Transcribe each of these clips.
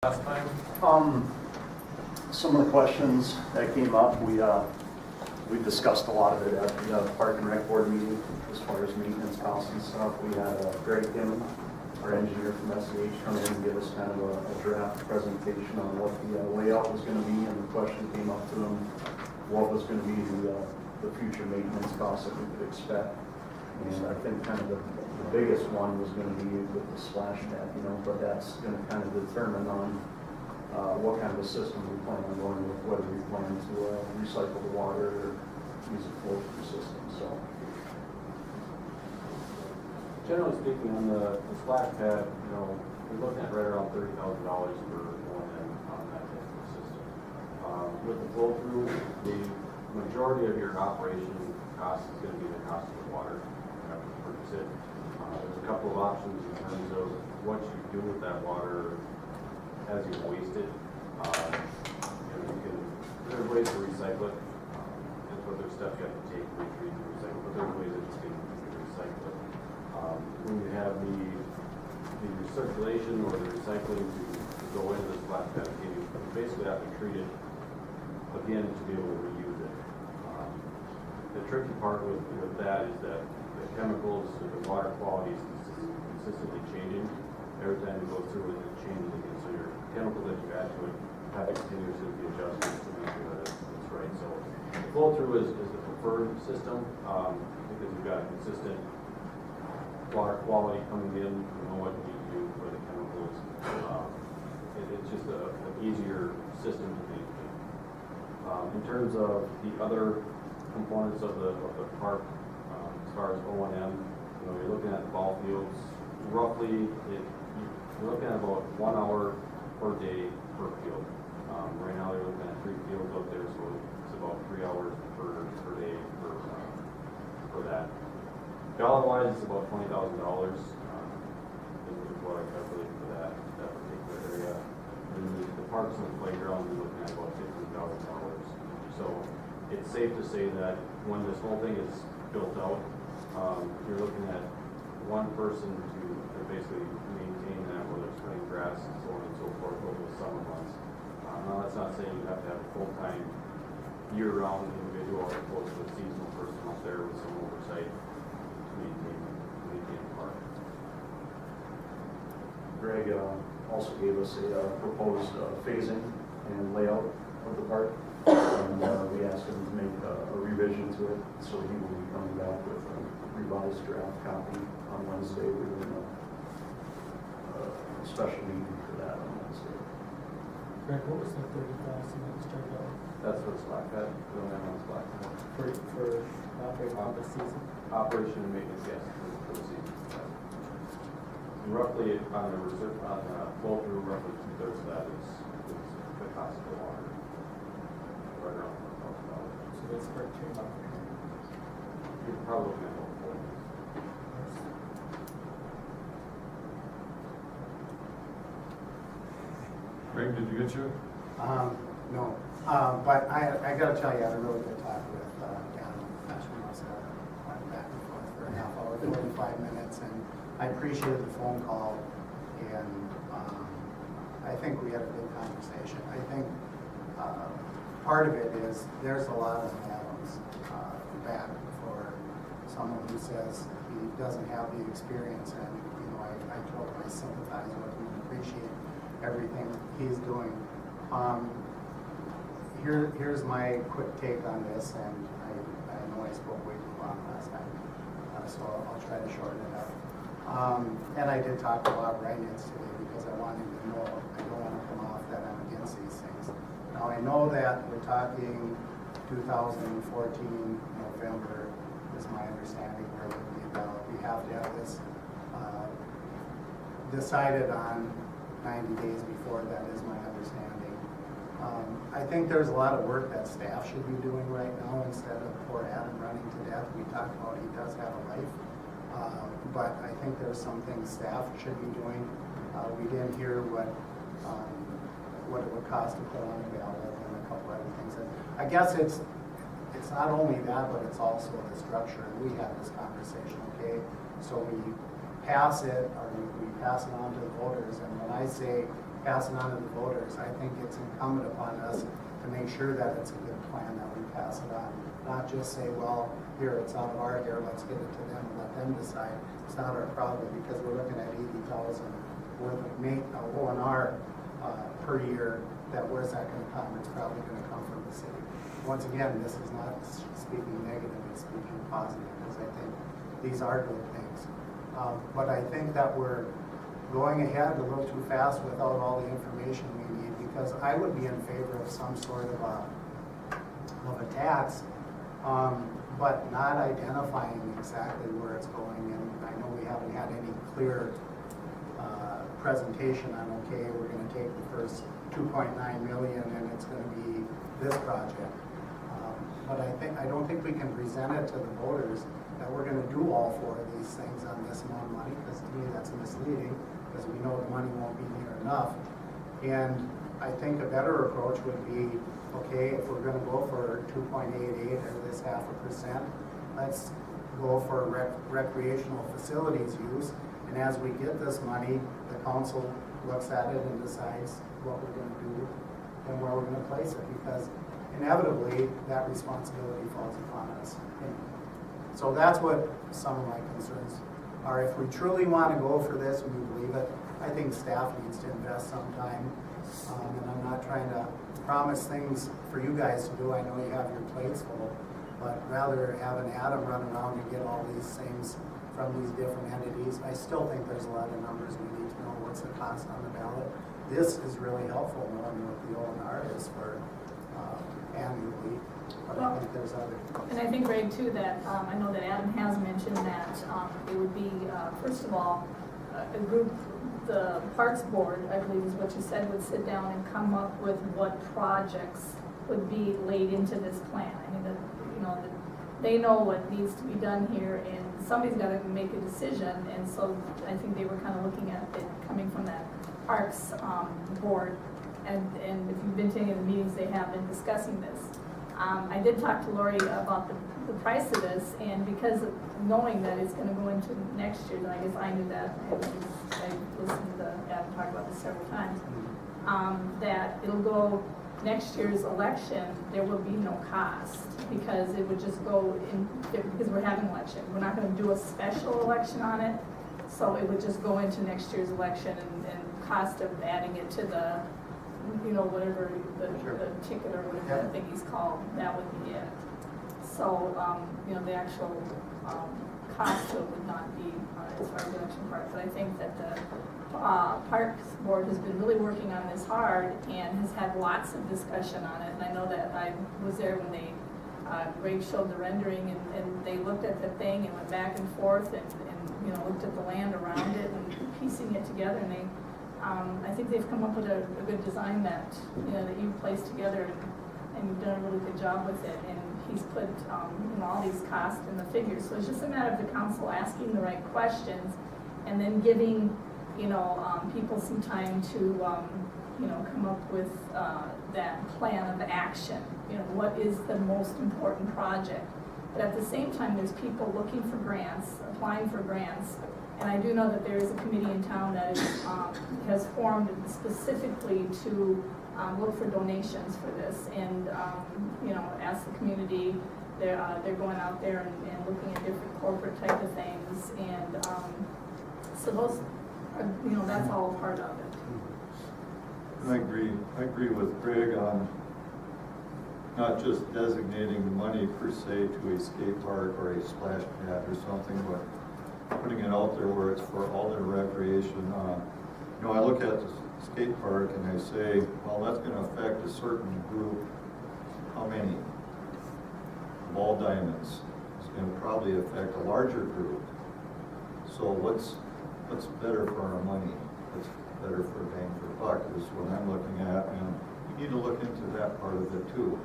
last time? Some of the questions that came up, we discussed a lot of it at the Park and Rec Board meeting as far as maintenance costs and stuff. We had Greg Kimman, our engineer from SEH, come in and give us kind of a draft presentation on what the layout was going to be, and the question came up to him, what was going to be the future maintenance costs that we could expect. And I think kind of the biggest one was going to be with the splash pad, but that's going to kind of determine on what kind of a system we plan on going with, whether we plan to recycle the water or use a flow-through system. So, generally speaking, on the splash pad, we're looking at right around $30,000 for going in on that type of system. With the flow-through, the majority of your operation cost is going to be the cost of the water. You have to purchase it. There's a couple of options in terms of what you do with that water as you waste it. There's ways to recycle it. There's stuff you have to take, retreat, and recycle, but there's ways that you can recycle it. When you have the recirculation or the recycling to go into the splash pad, you basically have to treat it again to be able to reuse it. The tricky part with that is that the chemicals, the water quality is consistently changing. Every time you go through it, it changes again. So your chemicals that you add to it have to continuously be adjusted to make sure that it's right. So the flow through is the preferred system because you've got consistent water quality coming in. You know what you need to do for the chemicals. It's just an easier system to maintain. In terms of the other components of the park, as far as O&M, you're looking at the ball fields. Roughly, you're looking at about 1 hour per day per field. Right now, they're looking at 3 fields out there, so it's about 3 hours per day for that. Dollar-wise, it's about $20,000 is what I calculated for that particular area. And the parks and the playground, you're looking at about $15,000. So it's safe to say that when this whole thing is built out, you're looking at one person to basically maintain that, whether it's cutting grass and so on and so forth over the summer months. Now that's not saying you have to have a full-time year-round individual as opposed to a seasonal person out there with some oversight to maintain the park. Greg also gave us a proposed phasing and layout of the park, and we asked him to make a revision to it, so he will be coming back with a revised draft copy on Wednesday. We're doing a special meeting for that on Wednesday. Greg, what was the 30,000 that was turned out? That's for the slack pad, going in on the slack pad. For operating on the season? Operation and maintenance, yes, for the season. And roughly on the flow through, roughly 2/3 of that is the cost of the water. Right around $4,000. So that's for 2 months. You're probably looking at about 4 months. Greg, did you get your? No, but I got to tell you, I had a really good talk with Dan. Went back and forth for a half hour, 45 minutes, and I appreciated the phone call, and I think we had a good conversation. I think part of it is there's a lot of atoms back for someone who says he doesn't have the experience, and I told him I sympathize with him and appreciate everything he's doing. Here's my quick take on this, and I know I spoke way too long last time, so I'll try to shorten it up. And I did talk to Bob Reinitz today because I wanted to know, I don't want to come off that I'm against these things. Now I know that we're talking 2014 November is my understanding where we have to have this decided on 90 days before. That is my understanding. I think there's a lot of work that staff should be doing right now instead of poor Adam running to death. We talked about he does have a life, but I think there's some things staff should be doing. We didn't hear what it would cost to put on a ballot and a couple other things. And I guess it's not only that, but it's also the structure. We had this conversation, okay? So we pass it, or we pass it on to the voters, and when I say pass it on to the voters. I think it's incumbent upon us to make sure that it's a good plan that we pass it on. Not just say, well, here, it's out of our hair, let's give it to them and let them decide. It's not our problem because we're looking at 80,000 worth of O&R per year. That where's that gonna come? It's probably gonna come from the city. Once again, this is not speaking negative, it's speaking positive, because I think these are good things. But I think that we're going ahead a little too fast without all the information we need, because I would be in favor of some sort of a tax, but not identifying exactly where it's going. And I know we haven't had any clear presentation on, okay, we're gonna take the first 2.9 million and it's gonna be this project. But I don't think we can present it to the voters that we're gonna do all four of these things on this amount of money, because to me that's misleading, because we know the money won't be near enough. And I think a better approach would be, okay, if we're gonna go for 2.88 or this 0.5%, let's go for recreational facilities use. And as we get this money, the council looks at it and decides what we're gonna do and where we're gonna place it, because inevitably that responsibility falls upon us. And so that's what some of my concerns are. If we truly want to go for this and we believe it, I think staff needs to invest some time. And I'm not trying to promise things for you guys to do. I know you have your plates full, but rather having Adam run around and get all these things from these different entities, I still think there's a lot of numbers we need to know. What's the cost on the ballot? This is really helpful knowing what the O&R is for annually, but I think there's other. And I think, Greg, too, that I know that Adam has mentioned that it would be, first of all, a group, the Parks Board, I believe is what you said, would sit down and come up with what projects would be laid into this plan. I mean, they know what needs to be done here, and somebody's got to make a decision. And so I think they were kind of looking at it coming from that Parks Board. And if you've been to any of the meetings, they have been discussing this. I did talk to Lori about the price of this, and because of knowing that it's going to go into next year, and I guess I knew that, I listened to Adam talk about this several times, that it'll go next year's election, there will be no cost, because it would just go in, because we're having an election. We're not going to do a special election on it, so it would just go into next year's election, and cost of adding it to the, whatever the ticket or whatever the thing he's called, that would be it. So, the actual cost to it would not be as far as the election part. But I think that the Parks Board has been really working on this hard and has had lots of discussion on it. And I know that I was there when they, Greg showed the rendering, and they looked at the thing and went back and forth and looked at the land around it and piecing it together. And they, I think they've come up with a good design that, that you've placed together, and you've done a really good job with it. And he's put all these costs and the figures. So it's just a matter of the council asking the right questions, and then giving people some time to come up with that plan of action. What is the most important project? But at the same time, there's people looking for grants, applying for grants. And I do know that there is a committee in town that is, has formed specifically to look for donations for this, and ask the community. They're going out there and looking at different corporate type of things, and so those are, that's all a part of it. I agree with Greg on not just designating the money per se to a skate park or a splash pad or something, but putting it out there where it's for all their recreation. I look at the skate park and I say, well, that's going to affect a certain group. How many? Ball diamonds is going to probably affect a larger group. So what's better for our money? What's better for bang for buck is what I'm looking at, and we need to look into that part of it too.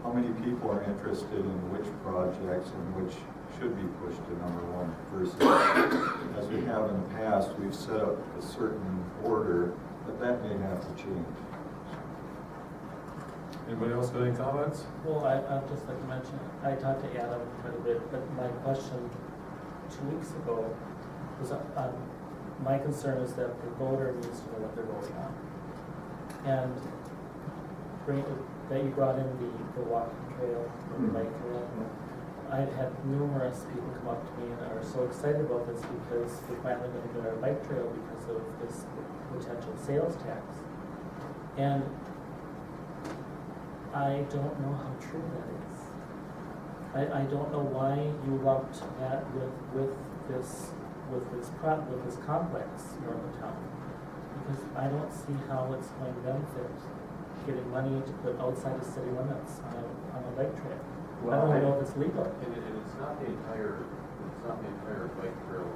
How many people are interested in which projects and which should be pushed to number one versus, as we have in the past, we've set up a certain order, but that may have to change. Anybody else got any comments? Well, I'd just like to mention, I talked to Adam quite a bit, but my question 2 weeks ago was, my concern is that the voter needs to know what they're voting on. And that you brought in the walking trail, the bike trail. I've had numerous people come up to me and are so excited about this because we're finally gonna get our bike trail because of this potential sales tax. And I don't know how true that is. I don't know why you lumped that with this complex north of town. Because I don't see how it's going to benefit getting money to put outside of city limits on a bike trail. I don't even know if it's legal. And it's not the entire bike trail,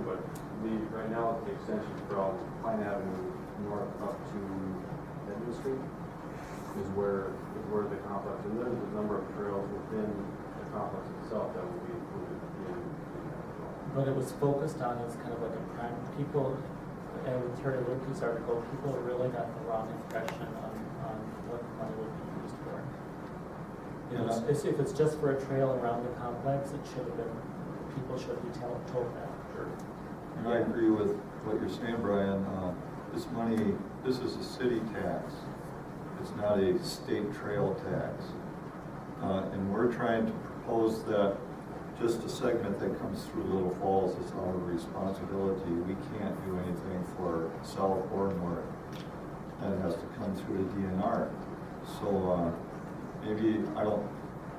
but right now, the extension from Pine Avenue north up to Edmund Street is where the complex, and there's a number of trails within the complex itself that will be included in that as well. But it was focused on as kind of like a prime, people, and with Terry Lukey's article, people really got the wrong impression on what money would be used for. If it's just for a trail around the complex, it should have been, people should be told that. Sure. And I agree with what you're saying, Brian. This money, this is a city tax. It's not a state trail tax. And we're trying to propose that just a segment that comes through Little Falls is our responsibility. We can't do anything for south or north. That has to come through the DNR. So maybe, I don't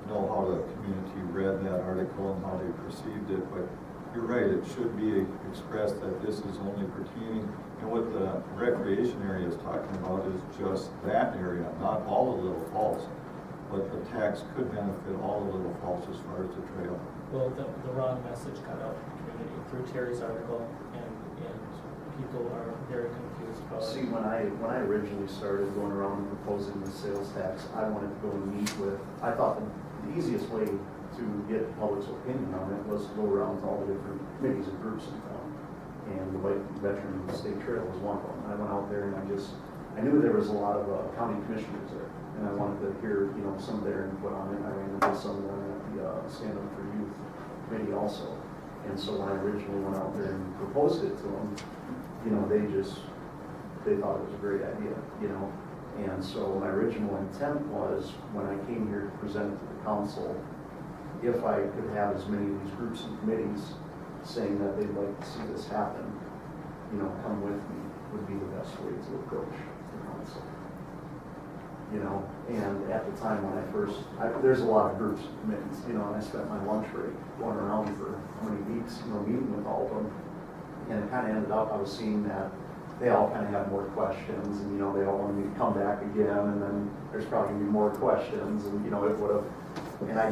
know how the community read that article and how they perceived it, but you're right, it should be expressed that this is only pertaining, and what the recreation area is talking about is just that area, not all of Little Falls. But the tax could benefit all of Little Falls as far as the trail. Well, the wrong message got out to the community through Terry's article, and people are very confused about it. See, when I originally started going around and proposing the sales tax, I wanted to go and meet with, I thought the easiest way to get public's opinion on it was to go around to all the different committees and groups in town. And the White Veteran State Trail was one of them. I went out there and I knew there was a lot of county commissioners there. And I wanted to hear, some of their input on it. I ran into some of them at the Stand Up for Youth committee also. And so when I originally went out there and proposed it to them, they thought it was a great idea, And so my original intent was, when I came here to present it to the council, if I could have as many of these groups and committees saying that they'd like to see this happen, come with me, would be the best way to approach the council. And at the time when there's a lot of groups and committees, and I spent my lunch break going around for how many weeks, meeting with all of them. And it kind of ended up, I was seeing that they all kind of had more questions, and, they all wanted me to come back again, and then there's probably going to be more questions, and, it would have, and I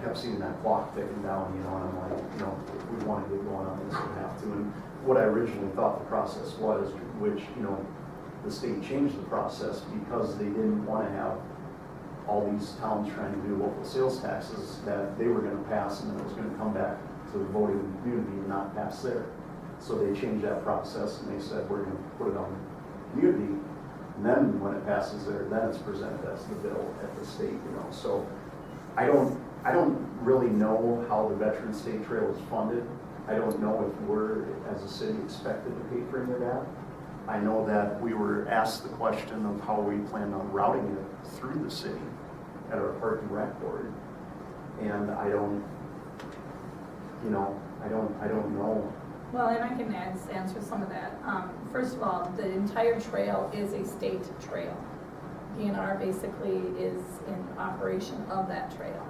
kept seeing that clock ticking down, and I'm like, if we want to get going on this, we have to. And what I originally thought the process was, which, the state changed the process because they didn't want to have all these towns trying to do local sales taxes that they were going to pass, and then it was going to come back to the voting community and not pass there. So they changed that process, and they said, we're going to put it on the community, and then when it passes there, then it's presented as the bill at the state, So I don't really know how the Veteran State Trail is funded. I don't know if we're, as a city, expected to pay for any of that. I know that we were asked the question of how we plan on routing it through the city at our Park and Rec board, and I don't know. Well, and I can answer some of that. First of all, the entire trail is a state trail. DNR basically is in operation of that trail.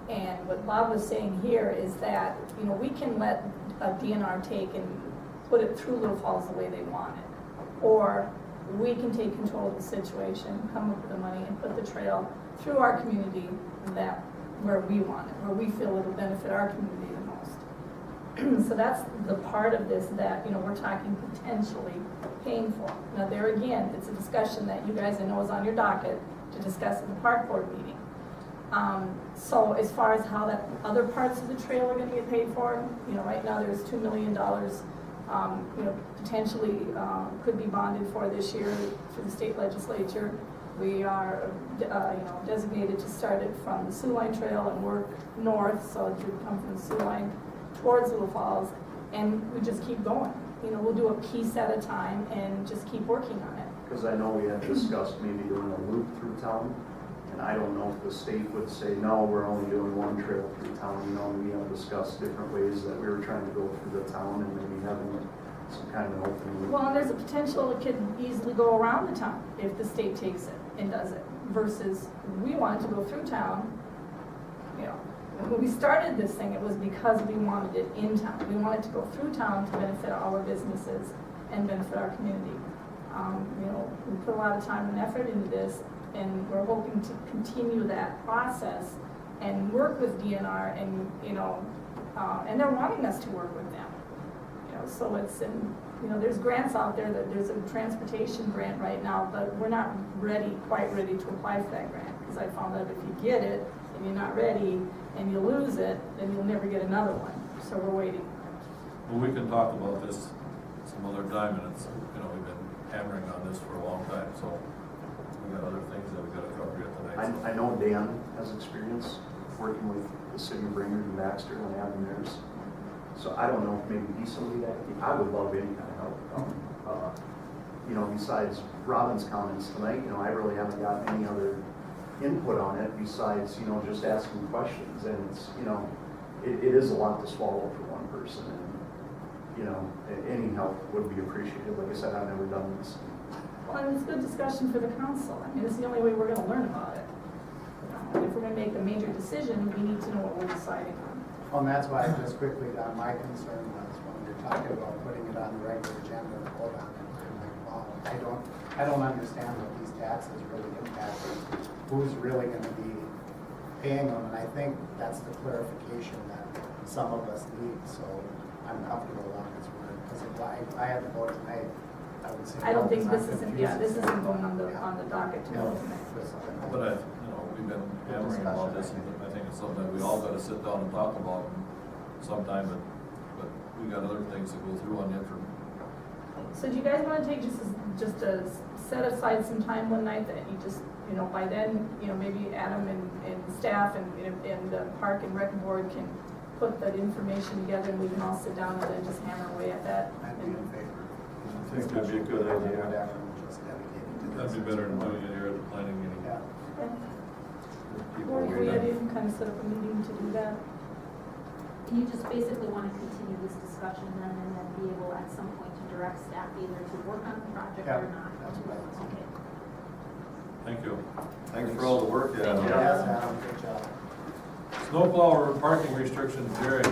And what Bob was saying here is that, we can let a DNR take and put it through Little Falls the way they want it. Or we can take control of the situation, come up with the money, and put the trail through our community where we want it, where we feel it'll benefit our community the most. So that's the part of this that, we're talking potentially paying for. Now there again, it's a discussion that you guys, I know, is on your docket to discuss at the park board meeting. So as far as how that other parts of the trail are gonna get paid for, right now there's $2 million, potentially could be bonded for this year through the state legislature. We are, designated to start it from the Sioux Line Trail and work north, so it would come from the Sioux Line towards Little Falls, and we just keep going. we'll do a piece at a time and just keep working on it. Because I know we had discussed maybe doing a loop through town, and I don't know if the state would say, no, we're only doing one trail through town. We have discussed different ways that we were trying to go through the town and maybe having some kind of an open loop. Well, and there's a potential it could easily go around the town if the state takes it and does it, versus we wanted to go through town. When we started this thing, it was because we wanted it in town. We wanted to go through town to benefit our businesses and benefit our community. We put a lot of time and effort into this, and we're hoping to continue that process and work with DNR, and and they're wanting us to work with them. So it's there's grants out there. That there's a transportation grant right now, but we're not quite ready to apply for that grant, because I found out if you get it and you're not ready and you lose it, then you'll never get another one. So we're waiting. Well, we can talk about this some other time, and it's, we've been hammering on this for a long time, so we got other things that we gotta cover yet tonight. I know Dan has experience working with the city of Brainerd and Baxter on having theirs. So I don't know if maybe he's somebody that, I would love any kind of help. Besides Robin's comments tonight, I really haven't gotten any other input on it besides, just asking questions. And it's, it is a lot to swallow for one person. And, any help would be appreciated. Like I said, I've never done this. Well, and it's good discussion for the council. It's the only way we're going to learn about it. And if we're going to make a major decision, we need to know what we're deciding on. Well, and that's why just quickly, Don, my concern was when we were talking about putting it on the regular agenda and vote on it, I'm like, wow, I don't understand what these taxes really impact, who's really gonna be paying them, and I think that's the clarification that some of us need, so I'm comfortable along this word, because if I had to vote tonight, I would say. I don't think no, this because I'm isn't, this confused. isn't going on the docket to vote tonight. But we've been hammering about this, and I think it's something that we all gotta sit down and talk about sometime, but we got other things to go through on the interim. So do you guys want to take just a set aside some time one night that you just, by then, maybe Adam and staff and the Park and Rec Board can put that information together, and we can all sit down and then just hammer away at that? I'd be in favor. I think that'd be a good idea. Whatever, just dedicated to this. That'd be better than doing it here at the planning meeting. Yeah. People Or if we wait had on- even kind of set up a meeting to do that? You just basically want to continue this discussion then, and then be able at some point to direct staff either to work on the project Yeah, or not. that's what I was thinking. Okay. Thank you. Thanks for all the work, Adam. Yes, Adam, good job. Snowplow parking restrictions, Jerry.